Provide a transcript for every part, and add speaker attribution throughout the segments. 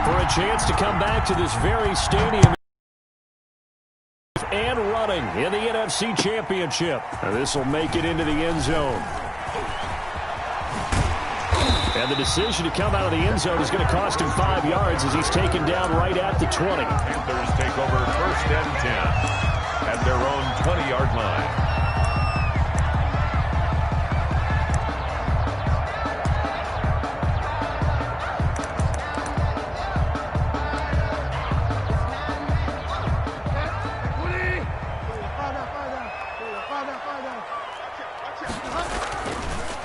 Speaker 1: For a chance to come back to this very stadium and running in the NFC Championship. This will make it into the end zone. And the decision to come out of the end zone is going to cost him 5 yards as he's taken down right at the 20.
Speaker 2: Panthers take over 1st and 10 at their own 20-yard line.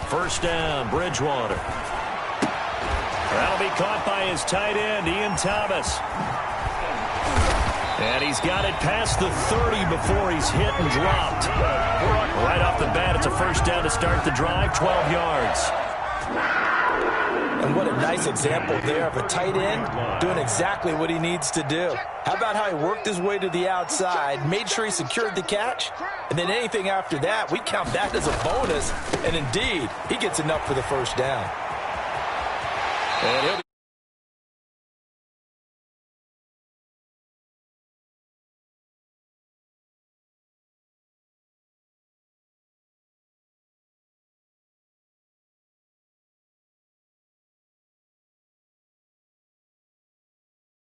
Speaker 1: First down, Bridgewater. That'll be caught by his tight end, Ian Thomas. And he's got it past the 30 before he's hit and dropped. Right off the bat, it's a first down to start the drive, 12 yards.
Speaker 3: And what a nice example there of a tight end doing exactly what he needs to do. How about how he worked his way to the outside, made sure he secured the catch, and then anything after that, we count that as a bonus. And indeed, he gets enough for the first down.
Speaker 1: And he'll be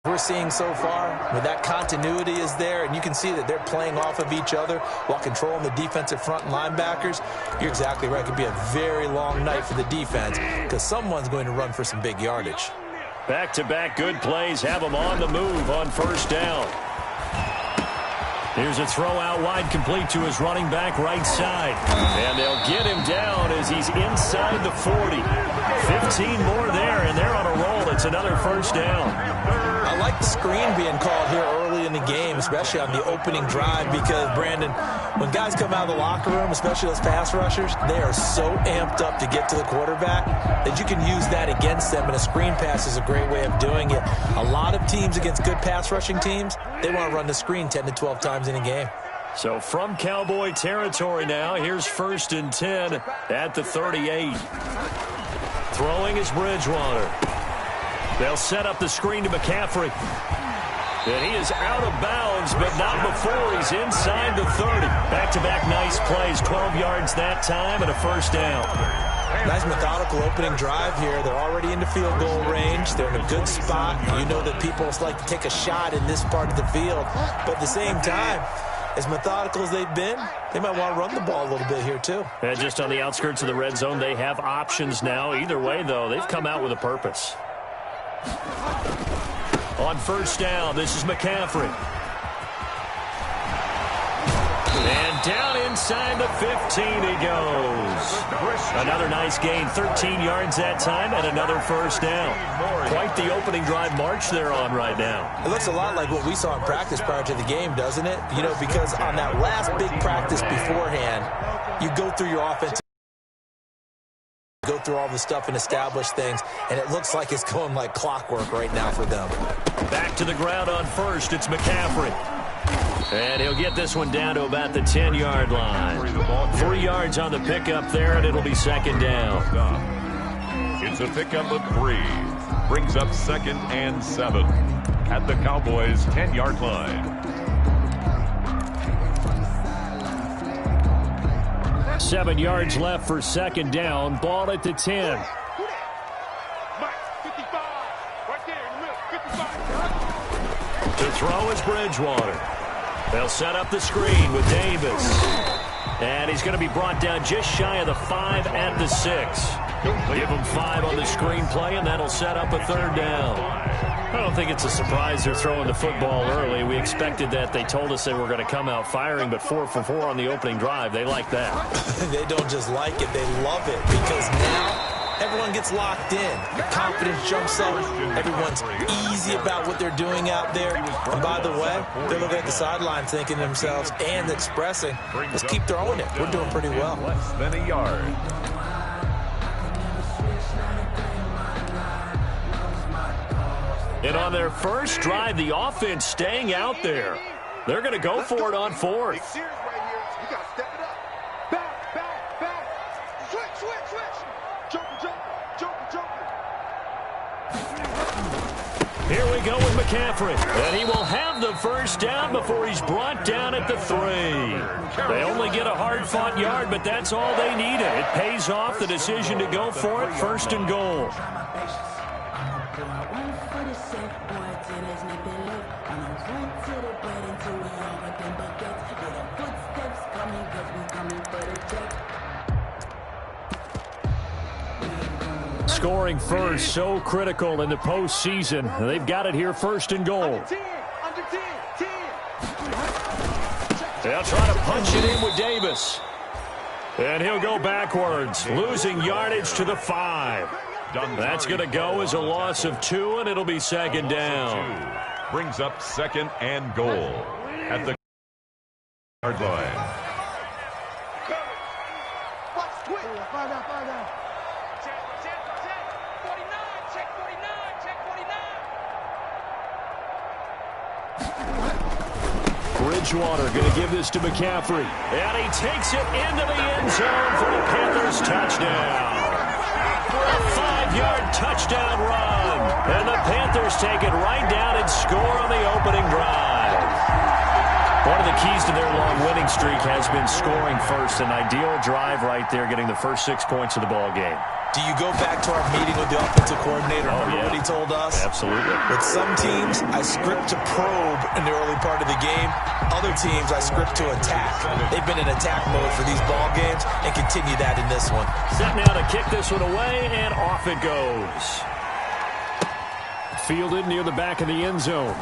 Speaker 3: we're seeing so far, where that continuity is there, and you can see that they're playing off of each other while controlling the defensive front and linebackers. You're exactly right. It could be a very long night for the defense because someone's going to run for some big yardage.
Speaker 1: back-to-back good plays have him on the move on first down. Here's a throw out wide, complete to his running back right side. And they'll get him down as he's inside the 40. 15 more there, and they're on a roll. It's another first down.
Speaker 3: I like the screen being called here early in the game, especially on the opening drive, because, Brandon, when guys come out of the locker room, especially those pass rushers, they are so amped up to get to the quarterback that you can use that against them, and a screen pass is a great way of doing it. A lot of teams against good pass rushing teams, they want to run the screen 10 to 12 times in a game.
Speaker 1: So from Cowboy territory now, here's 1st and 10 at the 38. Throwing is Bridgewater. They'll set up the screen to McCaffrey. And he is out of bounds, but not before he's inside the 30. Back-to-back nice plays, 12 yards that time and a first down.
Speaker 3: Nice methodical opening drive here. They're already into field goal range. They're in a good spot. You know that people like to take a shot in this part of the field. But at the same time, as methodical as they've been, they might want to run the ball a little bit here too.
Speaker 1: And just on the outskirts of the red zone, they have options now. Either way, though, they've come out with a purpose. On first down, this is McCaffrey. And down inside the 15 he goes. Another nice gain, 13 yards that time, and another first down. Quite the opening drive march they're on right now.
Speaker 3: It looks a lot like what we saw in practice prior to the game, doesn't it? You know, because on that last big practice beforehand, you go through your offensive, go through all the stuff and establish things, and it looks like it's going like clockwork right now for them.
Speaker 1: Back to the ground on first, it's McCaffrey. And he'll get this one down to about the 10-yard line. 3 yards on the pickup there, and it'll be second down.
Speaker 2: It's a pickup of 3. Brings up 2nd and 7 at the Cowboys' 10-yard line.
Speaker 1: 7 yards left for second down. Ball at the 10. To throw is Bridgewater. They'll set up the screen with Davis. And he's going to be brought down just shy of the 5 at the 6. Give him 5 on the screen play, and that'll set up a third down. I don't think it's a surprise they're throwing the football early. We expected that. They told us they were going to come out firing, but 4 for 4 on the opening drive. They like that.
Speaker 3: They don't just like it, they love it, because now everyone gets locked in. The confidence jumps up. Everyone's easy about what they're doing out there. And by the way, they're looking at the sideline thinking to themselves and expressing, let's keep throwing it. We're doing pretty well.
Speaker 2: Less than a yard.
Speaker 1: And on their first drive, the offense staying out there. They're going to go for it on 4th. Here they go with McCaffrey. And he will have the first down before he's brought down at the 3. They only get a hard-fought yard, but that's all they needed. It pays off the decision to go for it, 1st and goal. Scoring first, so critical in the postseason. They've got it here, 1st and goal. They'll try to punch it in with Davis. And he'll go backwards, losing yardage to the 5. That's going to go as a loss of 2, and it'll be 2nd down.
Speaker 2: Brings up 2nd and goal at the yard line.
Speaker 1: Bridgewater going to give this to McCaffrey. And he takes it into the end zone for the Panthers touchdown. A 5-yard touchdown run. And the Panthers take it right down and score on the opening drive. One of the keys to their long winning streak has been scoring first. An ideal drive right there, getting the first 6 points of the ball game.
Speaker 3: Do you go back to our meeting with the offensive coordinator? Remember what he told us?
Speaker 1: Absolutely.
Speaker 3: With some teams, I script to probe in the early part of the game. Other teams, I script to attack. They've been in attack mode for these ball games and continue that in this one.
Speaker 1: Set now to kick this one away, and off it goes. Fielded near the back of the end zone.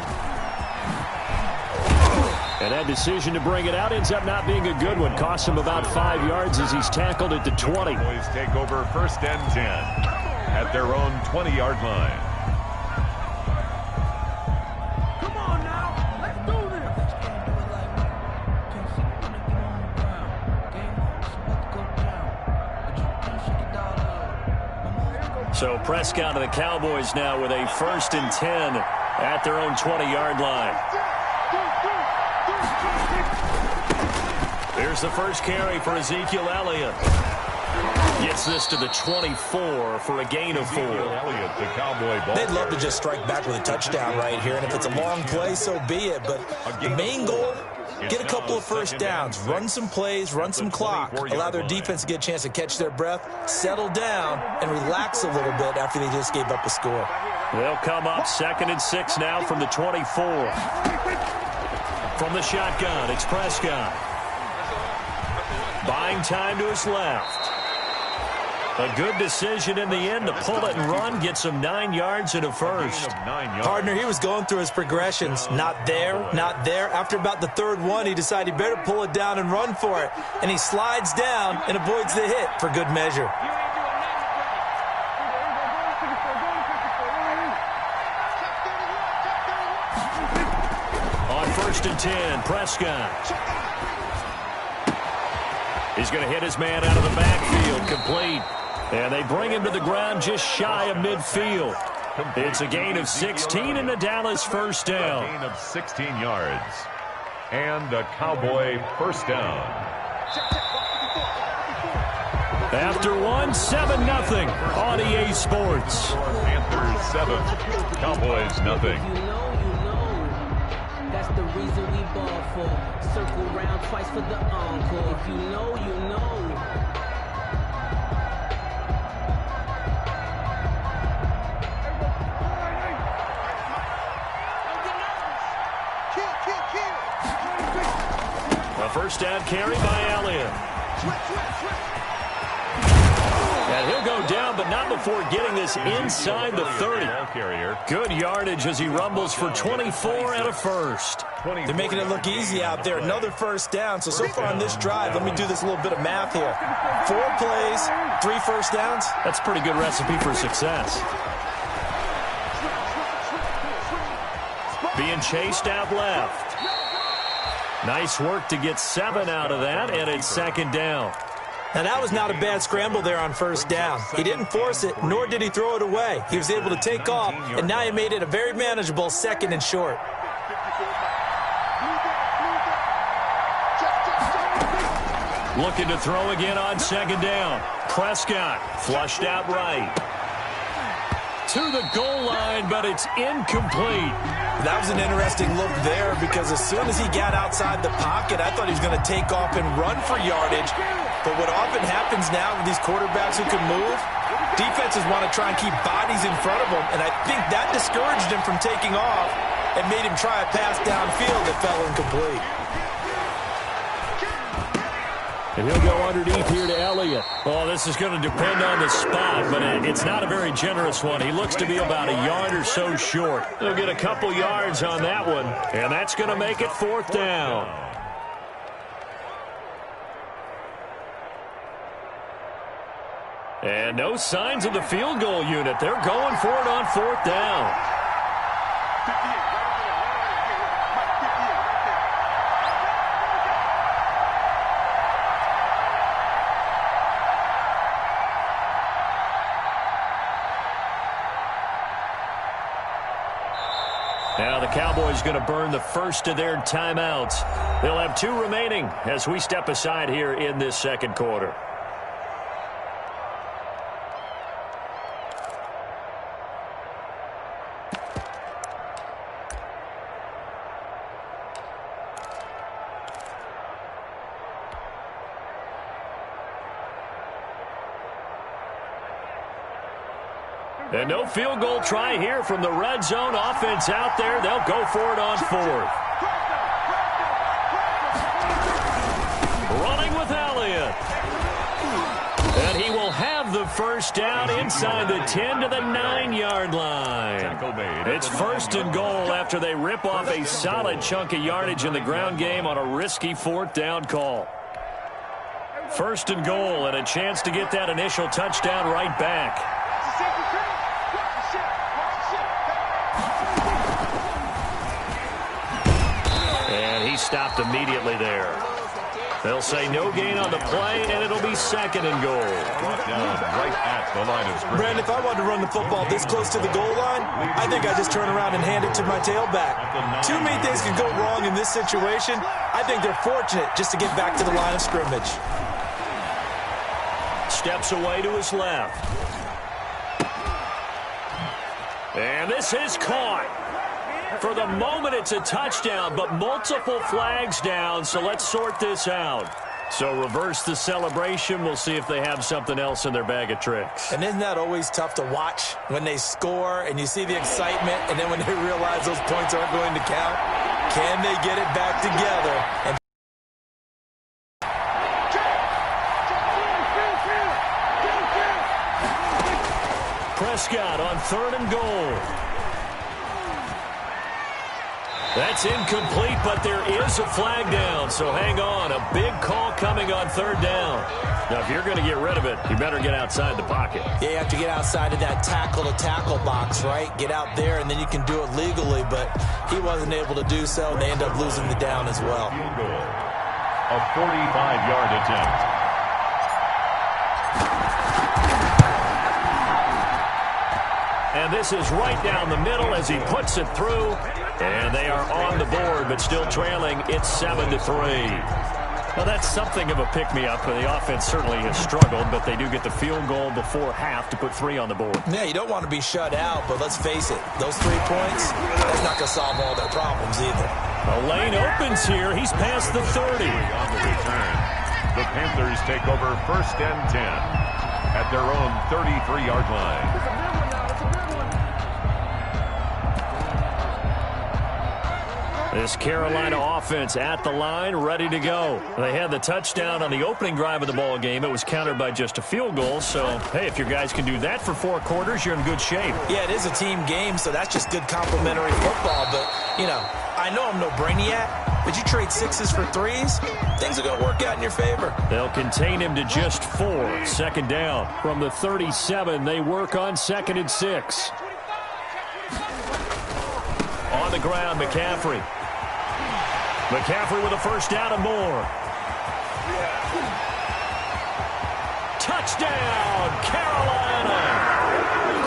Speaker 1: And that decision to bring it out ends up not being a good one. Costs him about 5 yards as he's tackled at the 20.
Speaker 2: Boys take over 1st and 10 at their own 20-yard line.
Speaker 4: Come on now, let's do this.
Speaker 1: So Prescott and the Cowboys now with a 1st and 10 at their own 20-yard line. Here's the first carry for Ezekiel Elliott. Gets this to the 24 for a gain of 4.
Speaker 2: Elliott, the Cowboy ball.
Speaker 3: They'd love to just strike back with a touchdown right here, and if it's a long play, so be it. But the main goal, get a couple of first downs, run some plays, run some clock, allow their defense to get a chance to catch their breath, settle down, and relax a little bit after they just gave up a score.
Speaker 1: They'll come up 2nd and 6 now from the 24. From the shotgun, it's Prescott. Buying time to his left. A good decision in the end to pull it and run, get some 9 yards and a first.
Speaker 3: Partner, he was going through his progressions. Not there, not there. After about the 3rd one, he decided he better pull it down and run for it. And he slides down and avoids the hit for good measure.
Speaker 1: On 1st and 10, Prescott. He's going to hit his man out of the backfield, complete. And they bring him to the ground just shy of midfield. It's a gain of 16 and a Dallas first down.
Speaker 2: A gain of 16 yards. And a Cowboy first down.
Speaker 1: After one, 7-0 on EA Sports.
Speaker 2: Panthers 7, Cowboys nothing.
Speaker 4: That's the reason we ball for. Circle round twice for the encore. If you know, you know.
Speaker 1: A first down carry by Elliott. And he'll go down, but not before getting this inside the 30. Good yardage as he rumbles for 24 and a first.
Speaker 3: They're making it look easy out there. Another first down. So far on this drive, let me do this little bit of math here. 4 plays, 3 first downs.
Speaker 1: That's a pretty good recipe for success. Being chased out left. Nice work to get 7 out of that, and it's 2nd down.
Speaker 3: Now, that was not a bad scramble there on first down. He didn't force it, nor did he throw it away. He was able to take off, and now he made it a very manageable 2nd and short.
Speaker 1: Looking to throw again on 2nd down. Prescott flushed out right. to the goal line, but it's incomplete.
Speaker 3: That was an interesting look there because as soon as he got outside the pocket, I thought he was going to take off and run for yardage. But what often happens now with these quarterbacks who can move, defenses want to try and keep bodies in front of them, and I think that discouraged him from taking off and made him try a pass downfield that fell incomplete.
Speaker 1: And he'll go underneath here to Elliott. Oh, this is going to depend on the spot, but it's not a very generous one. He looks to be about a yard or so short. He'll get a couple yards on that one, and that's going to make it 4th down. And no signs of the field goal unit. They're going for it on 4th down. Now the Cowboys going to burn the first of their timeouts. They'll have 2 remaining as we step aside here in this second quarter. And no field goal try here from the red zone. Offense out there. They'll go for it on 4th. Running with Elliott. And he will have the first down inside the 10 to the 9-yard line. It's 1st and goal after they rip off a solid chunk of yardage in the ground game on a risky 4th down call. 1st and goal and a chance to get that initial touchdown right back. Stopped immediately there. They'll say no gain on the play, and it'll be 2nd and goal.
Speaker 2: Right at the line of scrimmage.
Speaker 3: Brandon, if I wanted to run the football this close to the goal line, I think I just turn around and hand it to my tailback. Too many things can go wrong in this situation. I think they're fortunate just to get back to the line of scrimmage.
Speaker 1: Steps away to his left. And this is caught. For the moment, it's a touchdown, but multiple flags down, so let's sort this out. So reverse the celebration. We'll see if they have something else in their bag of tricks.
Speaker 3: And isn't that always tough to watch when they score and you see the excitement, and then when they realize those points aren't going to count? Can they get it back together? And
Speaker 1: Prescott on 3rd and goal. That's incomplete, but there is a flag down, so hang on. A big call coming on 3rd down. Now, if you're going to get rid of it, you better get outside the pocket.
Speaker 3: Yeah, you have to get outside of that tackle-to-tackle box, right? Get out there, and then you can do it legally, but he wasn't able to do so, and they end up losing the down as well.
Speaker 2: A 45-yard attempt.
Speaker 1: And this is right down the middle as he puts it through. And they are on the board, but still trailing. It's 7-3. Well, that's something of a pick-me-up. The offense certainly has struggled, but they do get the field goal before half to put 3 on the board.
Speaker 3: Yeah, you don't want to be shut out, but let's face it. Those 3 points, that's not going to solve all their problems either.
Speaker 1: A lane opens here. He's past the 30.
Speaker 2: On the return, the Panthers take over 1st and 10 at their own 33-yard line.
Speaker 1: This Carolina offense at the line, ready to go. They had the touchdown on the opening drive of the ball game. It was countered by just a field goal. So, hey, if your guys can do that for 4 quarters, you're in good shape.
Speaker 3: Yeah, it is a team game, so that's just good complimentary football. But, you know, I know I'm no brainiac, but you trade 6s for 3s, things are going to work out in your favor.
Speaker 1: They'll contain him to just 4. 2nd down. From the 37, they work on 2nd and 6. On the ground, McCaffrey. McCaffrey with a first down and more. Touchdown, Carolina!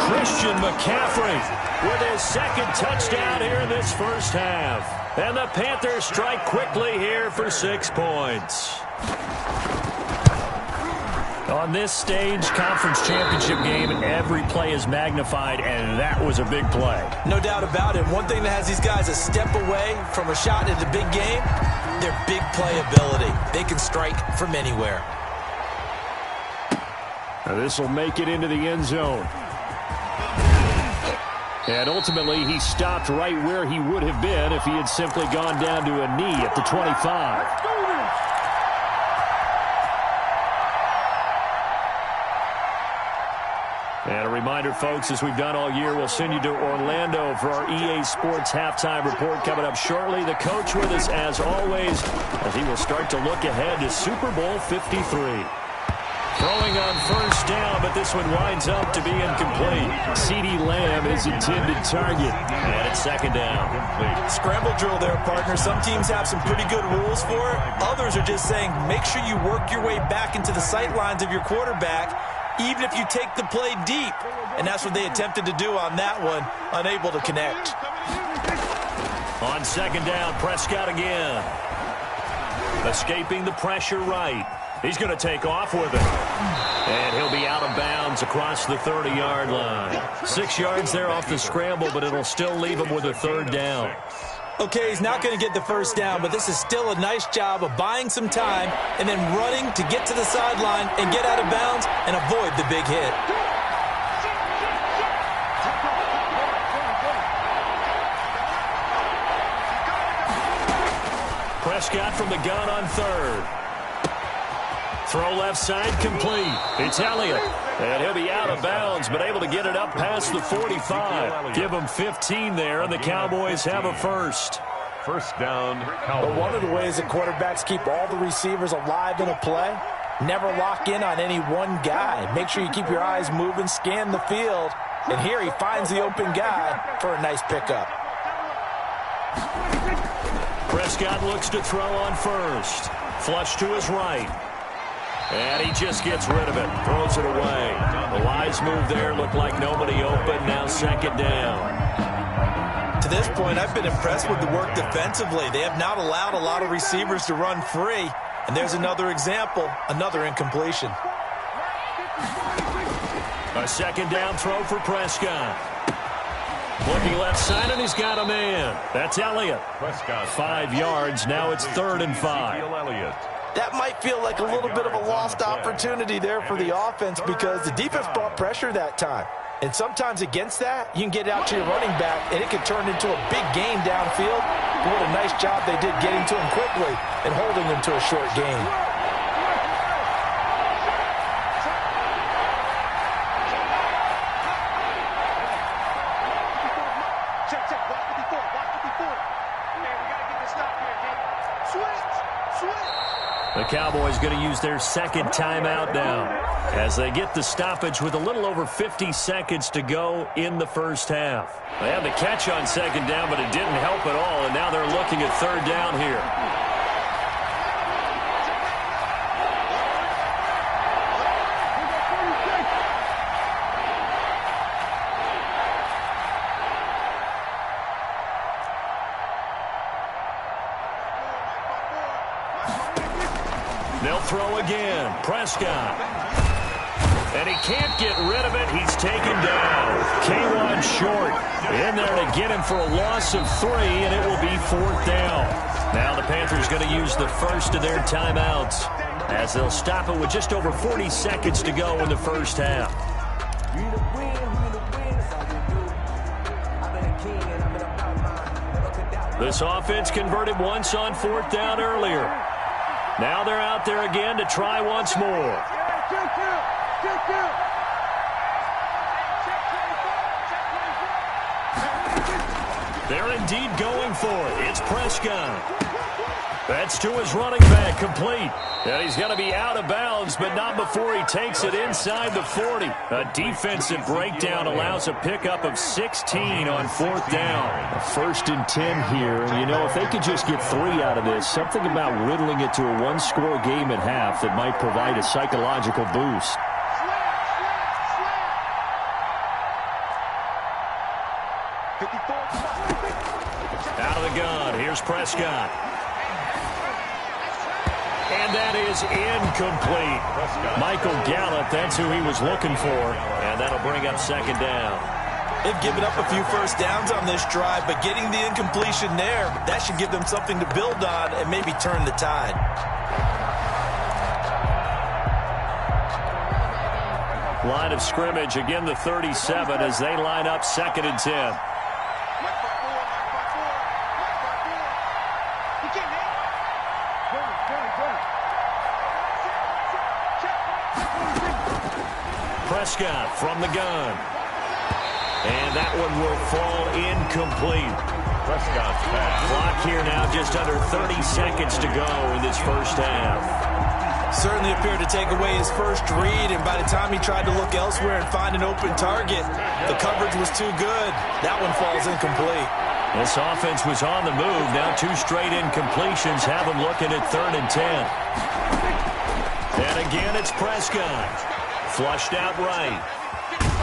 Speaker 1: Christian McCaffrey with his 2nd touchdown here in this first half. And the Panthers strike quickly here for 6 points. On this stage, conference championship game, every play is magnified, and that was a big play.
Speaker 3: No doubt about it. One thing that has these guys a step away from a shot in the big game, their big play ability. They can strike from anywhere.
Speaker 1: Now this will make it into the end zone. And ultimately, he stopped right where he would have been if he had simply gone down to a knee at the 25. And a reminder, folks, as we've done all year, we'll send you to Orlando for our EA Sports halftime report coming up shortly. The coach with us, as always, as he will start to look ahead to Super Bowl 53. Throwing on first down, but this one winds up to be incomplete. CeeDee Lamb is intended target. And it's second down.
Speaker 3: Scramble drill there, partner. Some teams have some pretty good rules for it. Others are just saying make sure you work your way back into the sight lines of your quarterback, even if you take the play deep. And that's what they attempted to do on that one, unable to connect.
Speaker 1: On second down, Prescott again. Escaping the pressure right. He's going to take off with it. And he'll be out of bounds across the 30-yard line. 6 yards there off the scramble, but it'll still leave him with a third down.
Speaker 3: Okay, he's not going to get the first down, but this is still a nice job of buying some time and then running to get to the sideline and get out of bounds and avoid the big hit.
Speaker 1: Prescott from the gun on third. Throw left side complete. It's Elliott. And he'll be out of bounds, but able to get it up past the 45. Give him 15 there, and the Cowboys have a first.
Speaker 2: First down, Cowboys.
Speaker 3: But one of the ways that quarterbacks keep all the receivers alive in a play, never lock in on any one guy. Make sure you keep your eyes moving, scan the field. And here he finds the open guy for a nice pickup.
Speaker 1: Prescott looks to throw on first. Flush to his right. And he just gets rid of it. Throws it away. The wise move there. Looked like nobody open. Now second down.
Speaker 3: To this point, I've been impressed with the work defensively. They have not allowed a lot of receivers to run free. And there's another example. Another incompletion.
Speaker 1: A second down throw for Prescott. Looking left side, and he's got a man. That's Elliott.
Speaker 2: Prescott.
Speaker 1: 5 yards. Now it's 3rd and 5.
Speaker 3: That might feel like a little bit of a lost opportunity there for the offense because the defense brought pressure that time. And sometimes against that, you can get out to your running back, and it can turn into a big gain downfield. But what a nice job they did getting to him quickly and holding him to a short gain.
Speaker 1: The Cowboys going to use their second timeout now as they get the stoppage with a little over 50 seconds to go in the first half. They had the catch on second down, but it didn't help at all, and now they're looking at third down here. They'll throw again. Prescott. And he can't get rid of it. He's taken down. K1 short. In there to get him for a loss of 3, and it will be 4th down. Now the Panthers going to use the first of their timeouts as they'll stop it with just over 40 seconds to go in the first half. This offense converted once on 4th down earlier. Now they're out there again to try once more. They're indeed going for it. It's Prescott. That's to his running back, complete. And he's going to be out of bounds, but not before he takes it inside the 40. A defensive breakdown allows a pickup of 16 on 4th down.
Speaker 5: A 1st and 10 here. And, you know, if they could just get 3 out of this, something about whittling it to a one-score game at half that might provide a psychological boost.
Speaker 1: Out of the gun, here's Prescott. And that is incomplete. Michael Gallup, that's who he was looking for. And that'll bring up second down.
Speaker 3: They've given up a few first downs on this drive, but getting the incompletion there, that should give them something to build on and maybe turn the tide.
Speaker 1: Line of scrimmage, again the 37 as they line up 2nd and 10. Prescott from the gun. And that one will fall incomplete.
Speaker 2: Prescott's pass.
Speaker 1: Clock here now just under 30 seconds to go in this first half.
Speaker 3: Certainly appeared to take away his first read, and by the time he tried to look elsewhere and find an open target, the coverage was too good. That one falls incomplete.
Speaker 1: This offense was on the move. Now 2 straight incompletions have them looking at 3rd and 10. And again, it's Prescott. Flushed out right.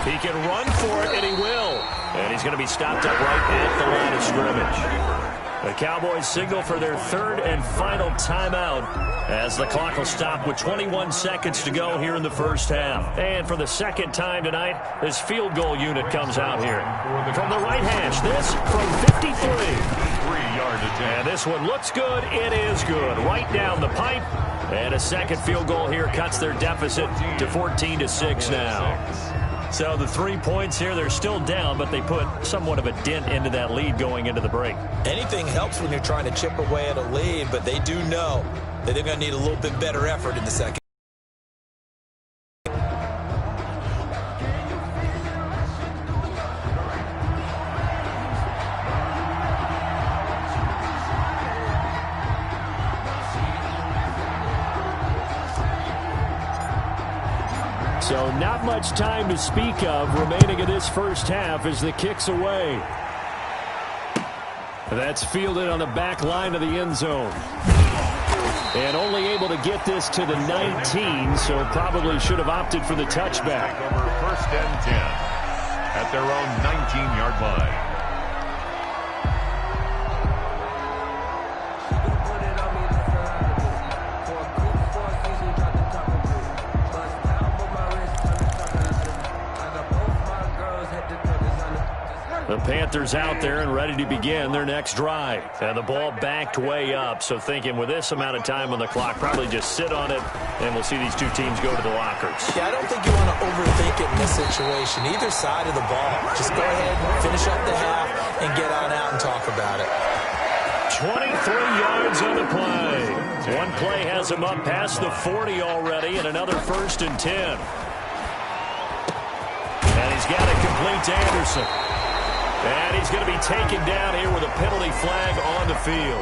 Speaker 1: He can run for it, and he will. And he's going to be stopped up right at the line of scrimmage. The Cowboys signal for their 3rd and final timeout as the clock will stop with 21 seconds to go here in the first half. And for the second time tonight, this field goal unit comes out here. From the right hash, this from 53.
Speaker 2: 3-yard attempt.
Speaker 1: And this one looks good. It is good. Right down the pipe. And a second field goal here cuts their deficit to 14-6 now. So the 3 points here, they're still down, but they put somewhat of a dent into that lead going into the break.
Speaker 3: Anything helps when you're trying to chip away at a lead, but they do know that they're going to need a little bit better effort in the second.
Speaker 5: So not much time to speak of remaining in this first half as the kick's away. That's fielded on the back line of the end zone. And only able to get this to the 19, so probably should have opted for the touchback.
Speaker 2: Over 1st and 10 at their own 19-yard line.
Speaker 1: The Panthers out there and ready to begin their next drive. And the ball backed way up, so thinking with this amount of time on the clock, probably just sit on it, and we'll see these two teams go to the lockers.
Speaker 3: Yeah, I don't think you want to overthink it in this situation. Either side of the ball. Just go ahead, finish up the half, and get on out and talk about it.
Speaker 1: 23 yards on the play. One play has him up past the 40 already, and another 1st and 10. And he's got it complete to Anderson. And he's going to be taken down here with a penalty flag on the field.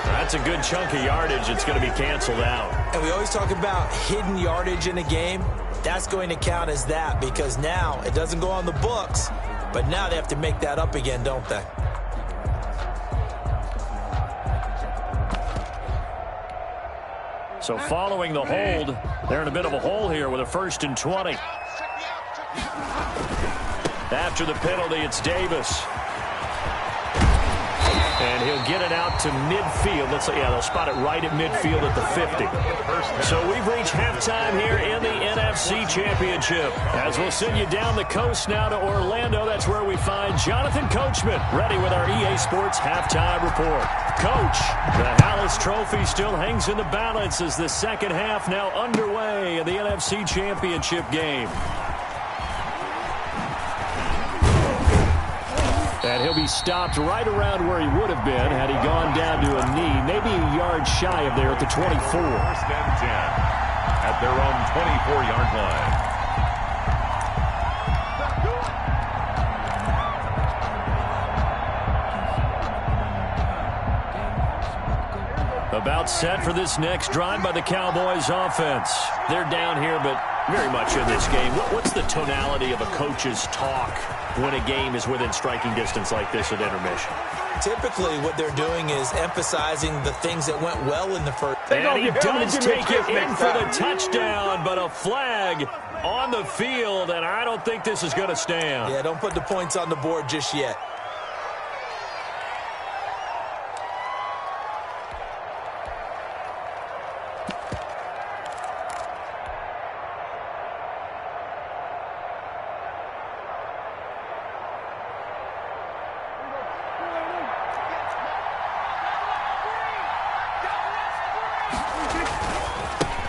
Speaker 1: That's a good chunk of yardage. It's going to be canceled out.
Speaker 3: And we always talk about hidden yardage in a game. That's going to count as that because now it doesn't go on the books, but now they have to make that up again, don't they?
Speaker 1: So following the hold, they're in a bit of a hole here with a 1st and 20. After the penalty, it's Davis. And he'll get it out to midfield. They'll spot it right at midfield at the 50. So we've reached halftime here in the NFC Championship. As we'll send you down the coast now to Orlando, that's where we find Jonathan Coachman, ready with our EA Sports Halftime Report. Coach, the Hallis Trophy still hangs in the balance as the second half now underway in the NFC Championship game. And he'll be stopped right around where he would have been had he gone down to a knee, maybe a yard shy of there at the 24.
Speaker 2: 1st and 10 at their own 24-yard line.
Speaker 1: About set for this next drive by the Cowboys offense. They're down here, but very much in this game. What's the tonality of a coach's talk when a game is within striking distance like this at intermission?
Speaker 3: Typically, what they're doing is emphasizing the things that went well in the first.
Speaker 1: And he does take it in for the touchdown, but a flag on the field, and I don't think this is going to stand.
Speaker 3: Yeah, don't put the points on the board just yet.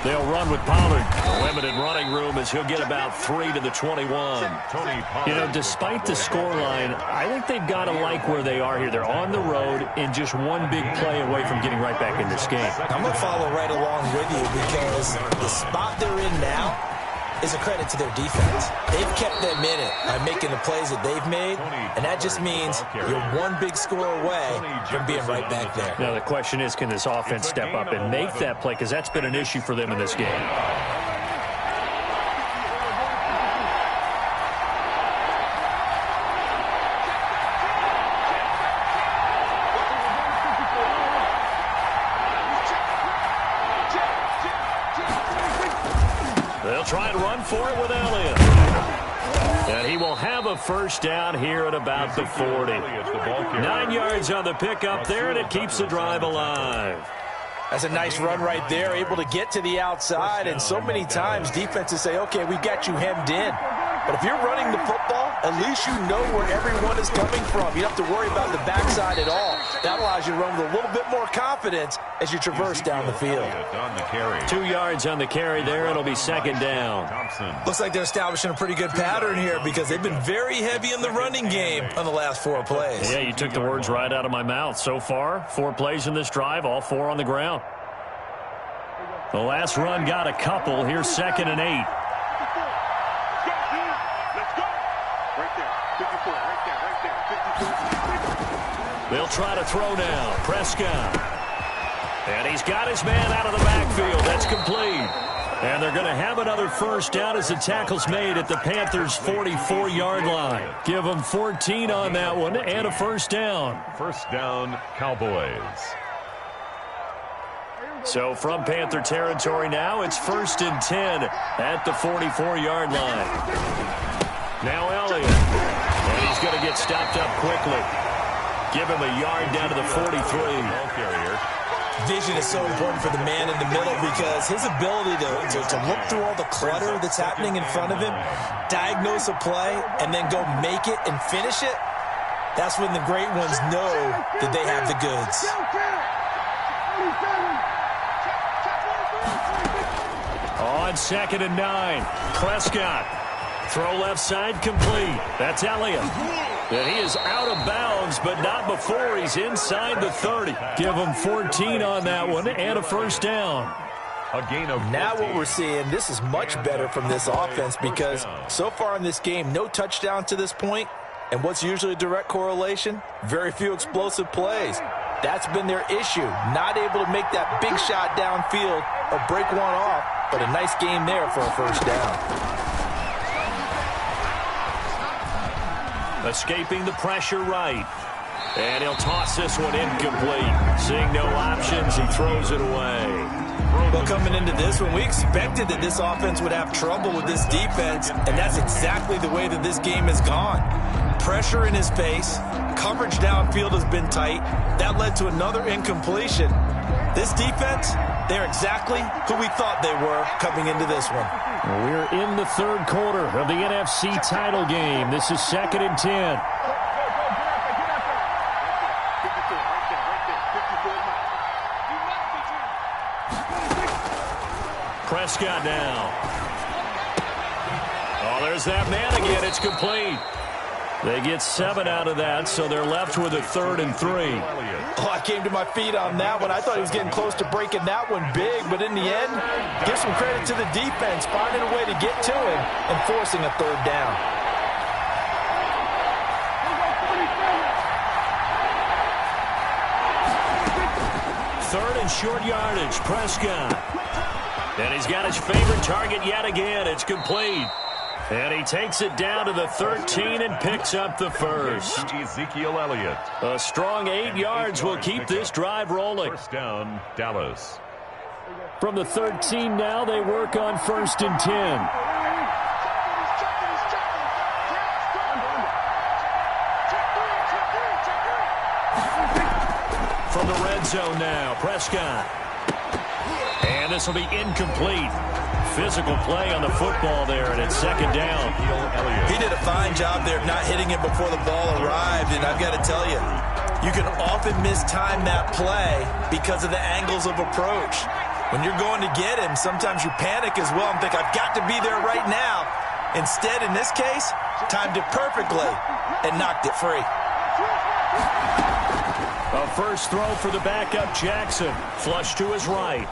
Speaker 1: They'll run with Pollard. Limited running room as he'll get about 3 to the 21. You know, despite the scoreline, I think they've got to like where they are here. They're on the road and just one big play away from getting right back in this game.
Speaker 3: I'm going to follow right along with you because the spot they're in now is a credit to their defense. They've kept them in it by making the plays that they've made, and that just means you're one big score away from being right back there.
Speaker 5: Now the question is, can this offense step up and make that play? Because that's been an issue for them in this game.
Speaker 1: They'll try and run for it with Elliott. And he will have a first down here at about the 40. 9 yards on the pickup there, and it keeps the drive alive.
Speaker 3: That's a nice run right there, able to get to the outside. And so many times defenses say, okay, we got you hemmed in. But if you're running the football, at least you know where everyone is coming from. You don't have to worry about the backside at all. That allows you to run with a little bit more confidence as you traverse down the field.
Speaker 1: 2 yards on the carry there. It'll be second down.
Speaker 3: Looks like they're establishing a pretty good pattern here because they've been very heavy in the running game on the last 4 plays.
Speaker 1: Yeah, you took the words right out of my mouth. So far, 4 plays in this drive, all 4 on the ground. The last run got a couple. Here's 2nd and 8. They'll try to throw now. Prescott. And he's got his man out of the backfield. That's complete. And they're going to have another first down as the tackle's made at the Panthers' 44-yard line. Give them 14 on that one and a first down.
Speaker 2: First down, Cowboys.
Speaker 1: So from Panther territory now, it's 1st and 10 at the 44-yard line. Now Elliott. And he's going to get stopped up quickly. Give him a yard down to the 43.
Speaker 3: Vision is so important for the man in the middle because his ability to look through all the clutter that's happening in front of him, diagnose a play, and then go make it and finish it, that's when the great ones know that they have the goods.
Speaker 1: On 2nd and 9, Prescott. Throw left side complete. That's Elliott. And he is out of bounds, but not before he's inside the 30. Give him 14 on that one and a first down.
Speaker 2: A gain of 14.
Speaker 3: Now what we're seeing, this is much better from this offense because so far in this game, no touchdown to this point. And what's usually a direct correlation? Very few explosive plays. That's been their issue. Not able to make that big shot downfield or break one off, but a nice game there for a first down.
Speaker 1: Escaping the pressure right. And he'll toss this one incomplete. Seeing no options, he throws it away.
Speaker 3: Well, coming into this one, we expected that this offense would have trouble with this defense, and that's exactly the way that this game has gone. Pressure in his face. Coverage downfield has been tight. That led to another incompletion. This defense, they're exactly who we thought they were coming into this one.
Speaker 5: We're in the 3rd quarter of the NFC title game. This is 2nd and 10.
Speaker 1: Prescott now. Oh, there's that man again. It's complete. They get 7 out of that, so they're left with a 3rd and 3.
Speaker 3: Oh, I came to my feet on that one. I thought he was getting close to breaking that one big, but in the end, give some credit to the defense, finding a way to get to him and forcing a 3rd down.
Speaker 1: Third and short yardage, Prescott. And he's got his favorite target yet again. It's complete. And he takes it down to the 13 and picks up the first.
Speaker 2: Ezekiel Elliott.
Speaker 1: A strong 8 yards will keep this drive rolling.
Speaker 2: First down, Dallas.
Speaker 5: From the 13 now, they work on 1st and 10.
Speaker 1: From the red zone now, Prescott. And this will be incomplete. Physical play on the football there, and it's 2nd down.
Speaker 3: He did a fine job there of not hitting it before the ball arrived, and I've got to tell you, you can often mistime that play because of the angles of approach. When you're going to get him, sometimes you panic as well and think, I've got to be there right now. Instead, in this case, timed it perfectly and knocked it free.
Speaker 1: A first throw for the backup Jackson. Flush to his right.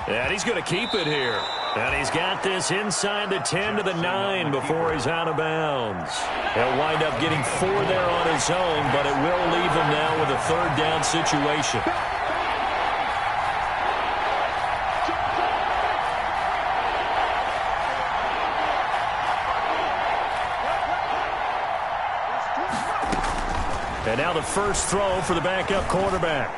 Speaker 1: And he's going to keep it here. And he's got this inside the 10 to the 9 before he's out of bounds. He'll wind up getting 4 there on his own, but it will leave him now with a third down situation. And now the first throw for the backup quarterback.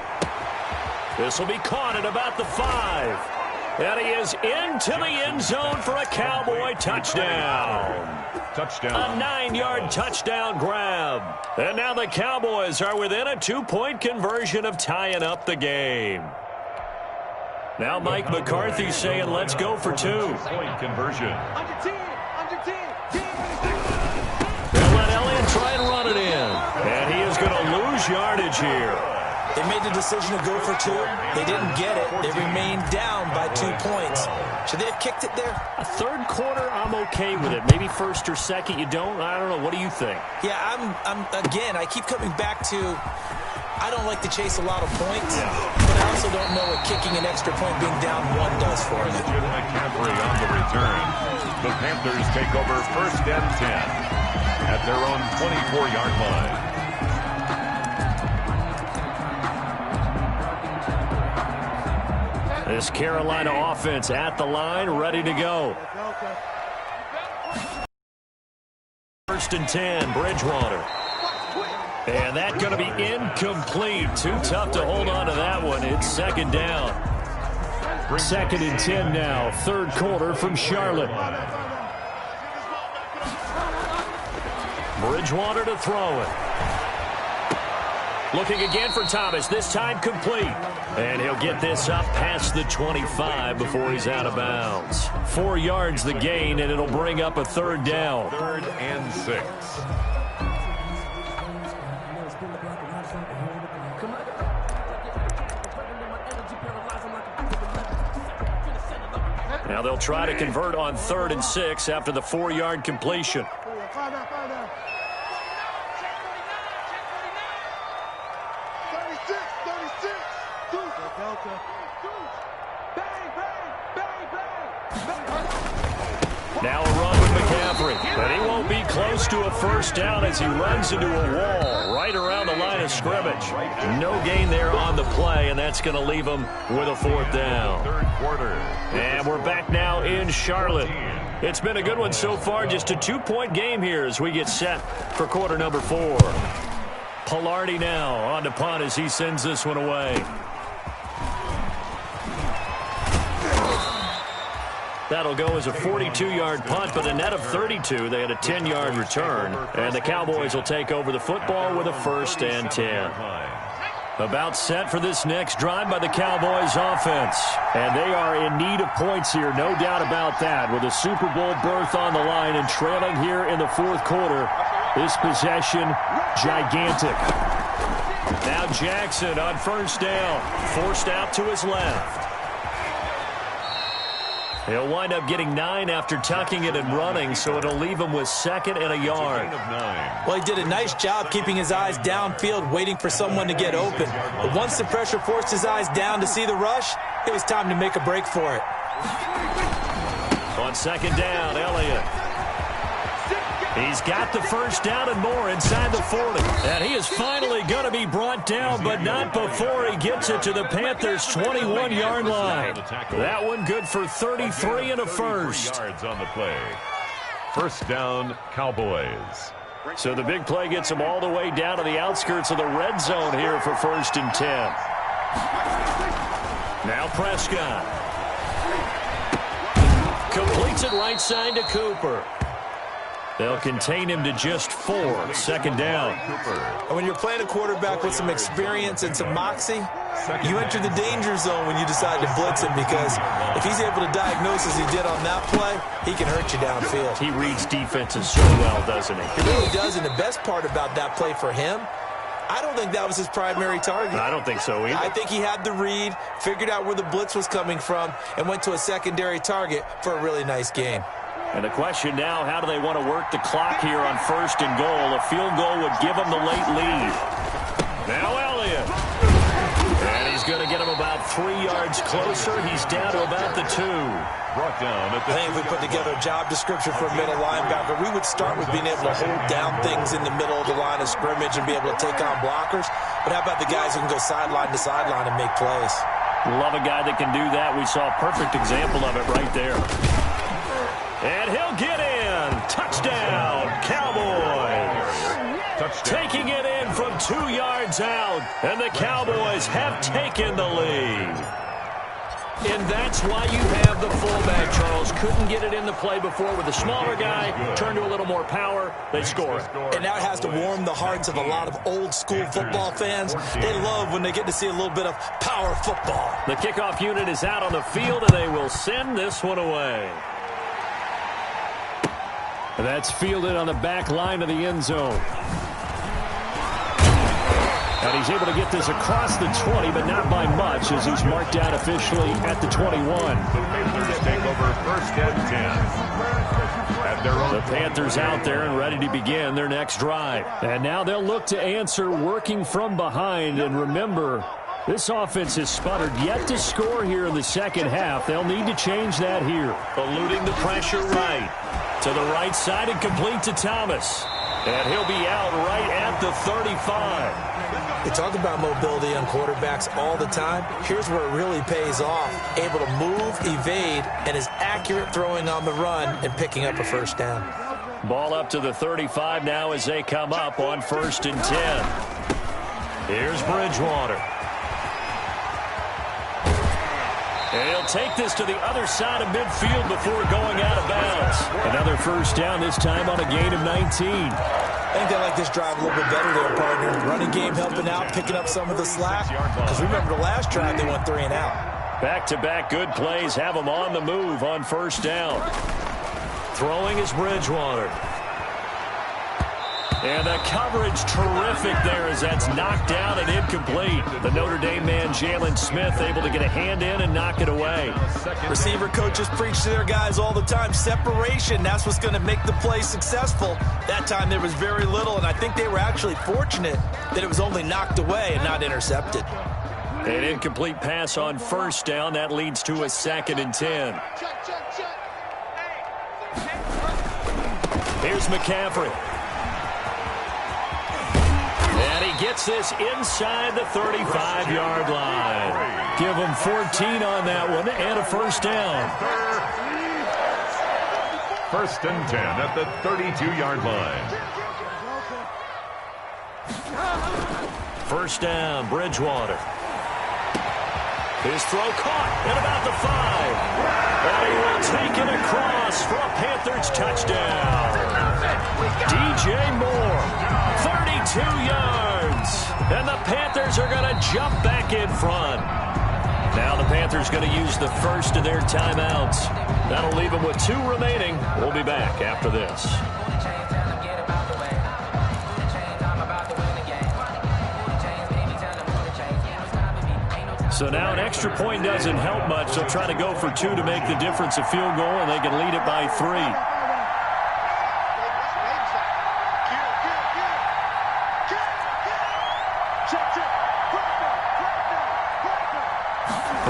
Speaker 1: This will be caught at about the 5. And he is into the end zone for a Cowboy touchdown.
Speaker 2: Touchdown.
Speaker 1: A 9-yard touchdown grab. And now the Cowboys are within a 2-point conversion of tying up the game. Now Mike McCarthy saying, let's go for 2.
Speaker 2: Point conversion.
Speaker 6: Under 10.
Speaker 1: They'll let Elliott try and run it in. And he is going to lose yardage here.
Speaker 3: They made the decision to go for 2. They didn't get it. They remained down by 2 points. Should they have kicked it there?
Speaker 1: A third quarter, I'm okay with it. Maybe first or second, you don't. I don't know. What do you think?
Speaker 3: Yeah, again, I keep coming back to, I don't like to chase a lot of points, but I also don't know what kicking an extra point being down 1 does for me.
Speaker 2: McCaffrey on the return. The Panthers take over first and 10 at their own 24-yard line.
Speaker 1: This Carolina offense at the line, ready to go. First and 10, Bridgewater. And that's going to be incomplete. Too tough to hold on to that one. It's second down. Second and 10 now, third quarter from Charlotte. Bridgewater to throw it. Looking again for Thomas, this time complete. And he'll get this up past the 25 before he's out of bounds. 4 yards the gain, and it'll bring up a third down.
Speaker 2: 3rd and 6.
Speaker 1: Now they'll try to convert on 3rd and 6 after the 4-yard completion. Now a run with McCaffrey, but he won't be close to a first down as he runs into a wall right around the line of scrimmage. No gain there on the play, and that's going to leave him with a 4th down.
Speaker 2: Third quarter.
Speaker 1: And we're back now in Charlotte. It's been a good one so far, just a 2-point game here as we get set for quarter number 4. Pilardi now on to punt as he sends this one away. That'll go as a 42-yard punt, but a net of 32. They had a 10-yard return, and the Cowboys will take over the football with a 1st and 10. About set for this next drive by the Cowboys offense. And they are in need of points here, no doubt about that. With a Super Bowl berth on the line and trailing here in the 4th quarter, this possession, gigantic. Now Jackson on first down, forced out to his left. He'll wind up getting 9 after tucking it and running, so it'll leave him with 2nd and a yard.
Speaker 3: Well, he did a nice job keeping his eyes downfield, waiting for someone to get open. But once the pressure forced his eyes down to see the rush, it was time to make a break for it.
Speaker 1: On 2nd down, Elliott. He's got the first down and more inside the 40. And he is finally going to be brought down, but not before he gets it to the Panthers' 21-yard line. That one good for 33 and a first.
Speaker 2: Yards on the play. First down, Cowboys.
Speaker 1: So the big play gets them all the way down to the outskirts of the red zone here for 1st and 10. Now Prescott. Completes it right side to Cooper. They'll contain him to just 4. 2nd down.
Speaker 3: And when you're playing a quarterback with some experience and some moxie, you enter the danger zone when you decide to blitz him, because if he's able to diagnose as he did on that play, he can hurt you downfield.
Speaker 1: He reads defenses so well, doesn't he?
Speaker 3: He really does, and the best part about that play for him I don't think that was his primary target.
Speaker 1: I don't think so either.
Speaker 3: I think he had the read, figured out where the blitz was coming from, and went to a secondary target for a really nice gain.
Speaker 5: And the question now, how do they want to work the clock here on 1st and goal? A field goal would give them the late lead. Now Elliott. And he's going to get him about 3 yards closer. He's down to about the 2.
Speaker 2: Brought down at the
Speaker 3: I think if we put together a job description for a middle linebacker, we would start with being able to hold down things in the middle of the line of scrimmage and be able to take on blockers. But how about the guys who can go sideline to sideline and make plays?
Speaker 5: Love a guy that can do that. We saw a perfect example of it right there. And he'll get in. Touchdown, Cowboys.
Speaker 2: touchdown.
Speaker 5: Taking it in from 2 yards out. And the Cowboys have taken the lead. And that's why you have the fullback, Charles. Couldn't get it in the play before with a smaller guy. Turned to a little more power. They score it.
Speaker 3: And now it has to warm the hearts of a lot of old-school football fans. They love when they get to see a little bit of power football.
Speaker 5: The kickoff unit is out on the field, and they will send this one away. That's fielded on the back line of the end zone. And he's able to get this across the 20, but not by much, as he's marked down officially at the 21.
Speaker 2: The Panthers take over 1st and 10. At their own.
Speaker 5: The Panthers out there and ready to begin their next drive. And now they'll look to answer working from behind. And remember, this offense has sputtered yet to score here in the second half. They'll need to change that here. Eluding the pressure right. To the right side and complete to Thomas. And he'll be out right at the 35.
Speaker 3: We talk about mobility on quarterbacks all the time. Here's where it really pays off. Able to move, evade, and is accurate throwing on the run and picking up a first down.
Speaker 5: Ball up to the 35 now as they come up on 1st and 10. Here's Bridgewater. And he'll take this to the other side of midfield before going out of bounds. Another first down, this time on a gain of 19.
Speaker 3: I think they like this drive a little bit better there, partner. Running game helping out, picking up some of the slack. Because remember the last drive, they went 3 and out.
Speaker 5: Back-to-back good plays have them on the move on 1st down. Throwing is Bridgewater. And the coverage terrific there as that's knocked down and incomplete. The Notre Dame man, Jalen Smith, able to get a hand in and knock it away.
Speaker 3: Receiver coaches preach to their guys all the time. Separation, that's what's going to make the play successful. That time there was very little, and I think they were actually fortunate that it was only knocked away and not intercepted.
Speaker 5: An incomplete pass on 1st down. That leads to a 2nd and 10. Here's McCaffrey. And he gets this inside the 35-yard line. Give him 14 on that one and a first down.
Speaker 2: 1st and 10 at the 32-yard line.
Speaker 5: First down, Bridgewater. His throw caught at about the 5. And he will take it across for a Panthers touchdown. DJ Moore, 32 yards. And the Panthers are going to jump back in front. Now the Panthers going to use the first of their timeouts. That'll leave them with 2 remaining. We'll be back after this. So now an extra point doesn't help much. They'll try to go for 2 to make the difference a field goal, and they can lead it by 3.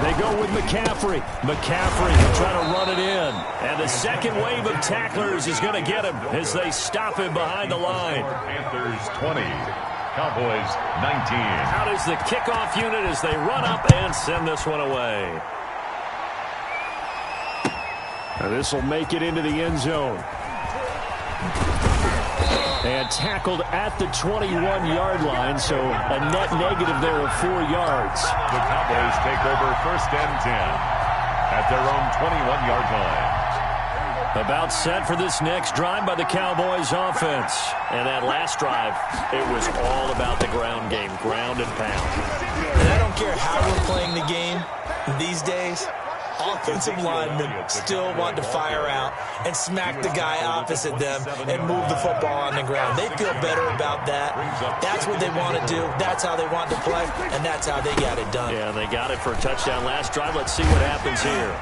Speaker 5: They go with McCaffrey. McCaffrey will try to run it in. And the second wave of tacklers is going to get him as they stop him behind the line.
Speaker 2: Panthers 20. Cowboys 19.
Speaker 5: Out is the kickoff unit as they run up and send this one away. And this will make it into the end zone. And tackled at the 21-yard line, so a net negative there of 4 yards.
Speaker 2: The Cowboys take over 1st and 10 at their own 21-yard line.
Speaker 5: About set for this next drive by the Cowboys offense. And that last drive, it was all about the ground game, ground and pound.
Speaker 3: And I don't care how we're playing the game these days. offensive linemen still want to fire out and smack the guy opposite them and move the football on the ground. They feel better about that. That's what they want to do. That's how they want to play, and that's how they got it done.
Speaker 1: Yeah, they got it for a touchdown last drive. Let's see what happens here.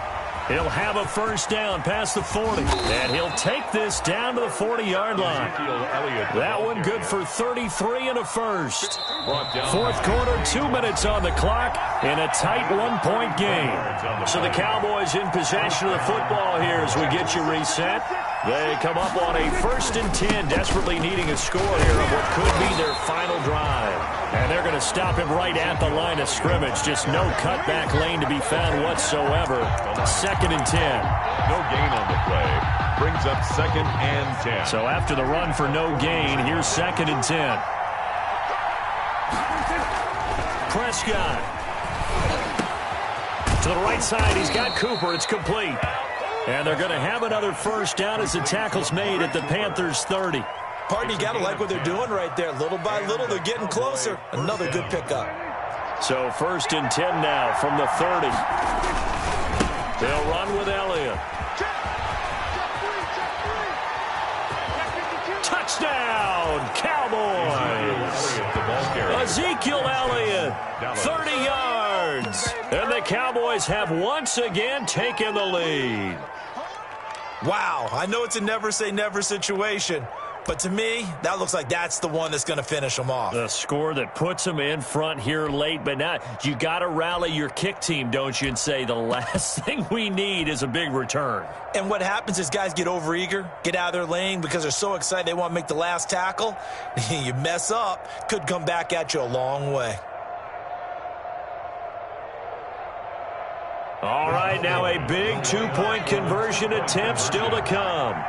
Speaker 1: He'll have a first down past the 40, and he'll take this down to the 40-yard line. That one good for 33 and a first. Fourth quarter, 2 minutes on the clock in a tight one-point game. So the Cowboys in possession of the football here as we get you reset. They come up on a 1st and 10, desperately needing a score here on what could be their final drive. And they're going to stop him right at the line of scrimmage. Just no cutback lane to be found whatsoever. 2nd and 10.
Speaker 2: No gain on the play. Brings up 2nd and 10.
Speaker 1: So after the run for no gain, here's 2nd and 10. Prescott. To the right side, he's got Cooper. It's complete. And they're going to have another first down as the tackle's made at the Panthers' 30.
Speaker 3: Pardon, you got to like what they're doing right there. Little by little, they're getting closer. Another good pickup.
Speaker 1: So 1st and 10 now from the 30. They'll run with Elliott. Touchdown, Cowboys. Ezekiel Elliott, 30 yards. And the Cowboys have once again taken the lead.
Speaker 3: Wow, I know it's a never-say-never situation, but to me, that looks like that's the one that's going to finish them off.
Speaker 1: The score that puts them in front here late, but now you got to rally your kick team, don't you, and say the last thing we need is a big return.
Speaker 3: And what happens is guys get overeager, get out of their lane because they're so excited they want to make the last tackle. You mess up, could come back at you a long way.
Speaker 1: All right, now a big two-point conversion attempt still to come.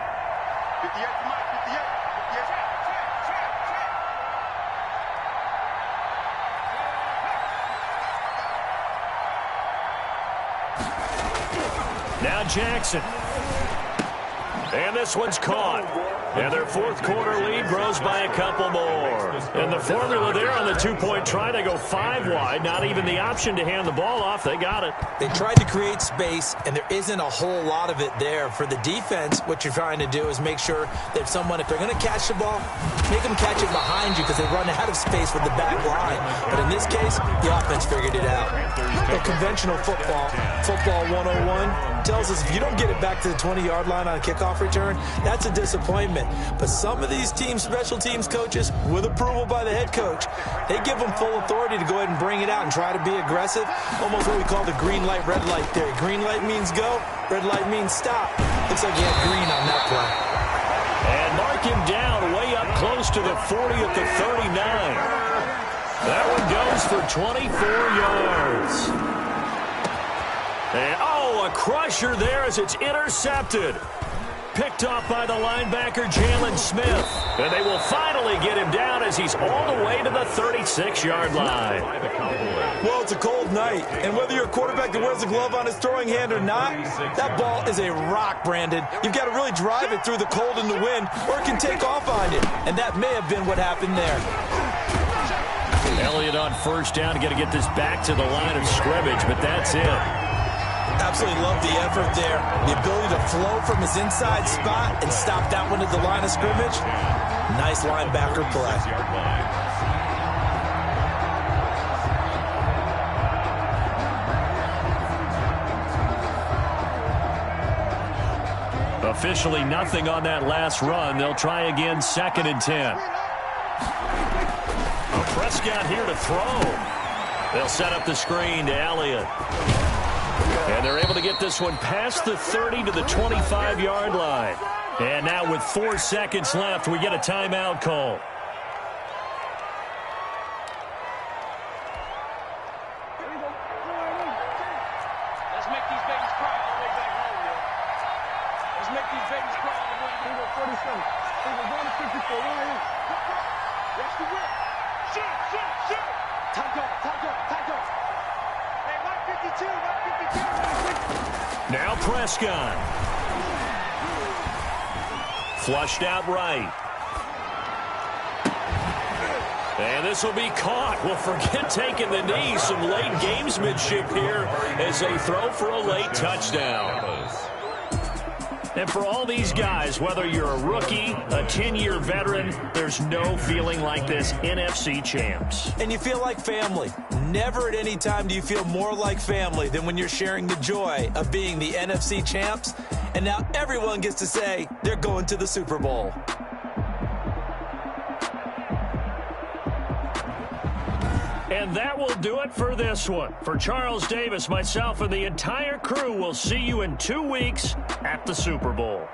Speaker 1: Now Jackson. And this one's caught. And their fourth quarter lead grows by a couple more. And the formula there on the two-point try, they go 5 wide. Not even the option to hand the ball off. They got it.
Speaker 3: They tried to create space, and there isn't a whole lot of it there. For the defense, what you're trying to do is make sure that if they're going to catch the ball, make them catch it behind you because they run out of space with the back line. But in this case, the offense figured it out. A conventional football 101, tells us if you don't get it back to the 20-yard line on a kickoff return, that's a disappointment. But some of these teams, special teams coaches, with approval by the head coach, they give them full authority to go ahead and bring it out and try to be aggressive. Almost what we call the green light, red light theory. Green light means go, red light means stop. Looks like he had green on that play.
Speaker 1: And mark him down way up close to the 40 at the 39. That one goes for 24 yards. And, a crusher there as it's intercepted. Picked off by the linebacker, Jalen Smith. And they will finally get him down as he's all the way to the 36-yard line.
Speaker 3: Well, it's a cold night, and whether you're a quarterback that wears a glove on his throwing hand or not, that ball is a rock, Brandon. You've got to really drive it through the cold and the wind, or it can take off on you. And that may have been what happened there.
Speaker 1: Elliott on first down, got to get this back to the line of scrimmage, but that's it.
Speaker 3: Absolutely love the effort there. The ability to flow from his inside spot and stop that one at the line of scrimmage. Nice linebacker play.
Speaker 1: Officially nothing on that last run. They'll try again, 2nd and 10. Prescott here to throw. They'll set up the screen to Elliott. And they're able to get this one past the 30 to the 25-yard line. And now with 4 seconds left, we get a timeout call.
Speaker 6: Let's make these babies cry on the way back home, yo. Let's make these babies cry on the way back home. 47. We're going to 54. Watch the whip. Shoot. Time go. Hey, 152.
Speaker 1: Now Prescott. Flushed out right. And this will be caught. Well, forget taking the knee. Some late gamesmanship here as they throw for a late touchdown. And for all these guys, whether you're a rookie, a 10-year veteran, there's no feeling like this NFC champs.
Speaker 3: And you feel like family. Never at any time do you feel more like family than when you're sharing the joy of being the NFC champs. And now everyone gets to say they're going to the Super Bowl.
Speaker 1: And that will do it for this one. For Charles Davis, myself, and the entire crew, we'll see you in 2 weeks at the Super Bowl.